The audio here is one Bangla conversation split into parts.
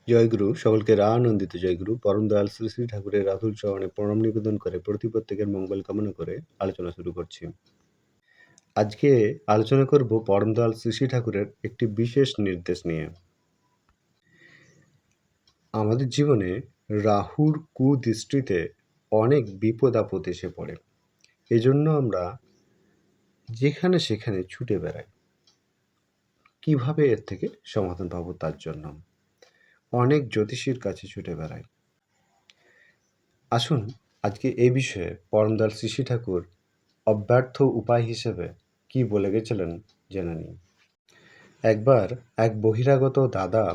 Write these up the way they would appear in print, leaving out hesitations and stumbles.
জয়গুরু সকলকে আনন্দিত জয়গুরু পরম দয়াল শ্রী শ্রী ঠাকুরের রাতুল চরণে প্রণাম নিবেদন করে প্রত্যেকের মঙ্গল কামনা করে আলোচনা শুরু করছি। আজকে আলোচনা করব পরম দয়াল শ্রী শ্রী ঠাকুরের একটি বিশেষ নির্দেশ নিয়ে। আমাদের জীবনে রাহুর কুদৃষ্টিতে অনেক বিপদ আপদ এসে পড়ে। এজন্য আমরা যেখানে সেখানে ছুটে বেড়াই। কিভাবে এর থেকে সমাধান পাবো তার জন্য অনেক জ্যোতিষীর কাছে ছুটে বেড়াই। আসুন আজকে এ বিষয়ে পরম দয়াল শ্রী শ্রী ঠাকুর অব্যর্থ উপায় হিসেবে কি বলে গেছিলেন জেনে নিই। একবার এক বহিরাগত দাদা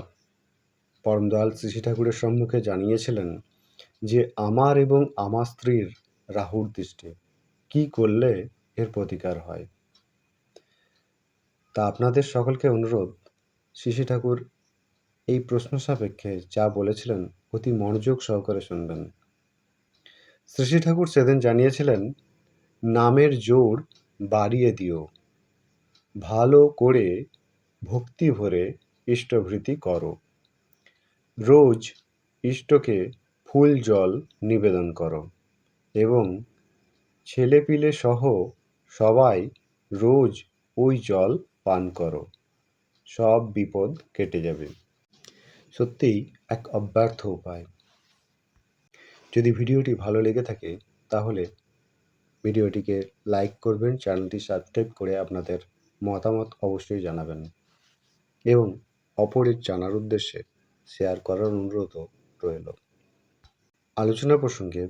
পরম দয়াল শ্রী শ্রী ঠাকুরের সম্মুখে জানিয়েছিলেন যে আমার এবং আমার স্ত্রীর রাহুর দৃষ্টি কি করলে এর প্রতিকার হয়। তা আপনাদের সকলকে অনুরোধ, শ্রী শ্রী ঠাকুর এই প্রশ্ন সাপেক্ষে যা বলেছিলেন অতি মনোযোগ সহকারে শুনবেন। শ্রী শ্রী ঠাকুর সেদিন জানিয়েছিলেন, নামের জোর বাড়িয়ে দিও, ভালো করে ভক্তি ভরে ইষ্টভৃতি করো, রোজ ইষ্টকে ফুল জল নিবেদন করো এবং ছেলেপিলে সহ সবাই রোজ ওই জল পান করো, সব বিপদ কেটে যাবে। সত্যিই এক অব্যর্থ উপায়। যদি ভিডিওটি ভালো লেগে থাকে তাহলে ভিডিওটিকে লাইক করবেন, চ্যানেলটি সাবস্ক্রাইব করে আপনাদের মতামত অবশ্যই জানাবেন এবং অপরের জানার উদ্দেশ্যে শেয়ার করার অনুরোধও রইল। আলোচনা প্রসঙ্গে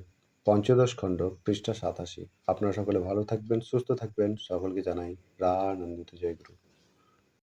পঞ্চদশ খণ্ড পৃষ্ঠা 87। আপনারা সকলে ভালো থাকবেন, সুস্থ থাকবেন। সকলকে জানাই আনন্দিত জয়গুরু।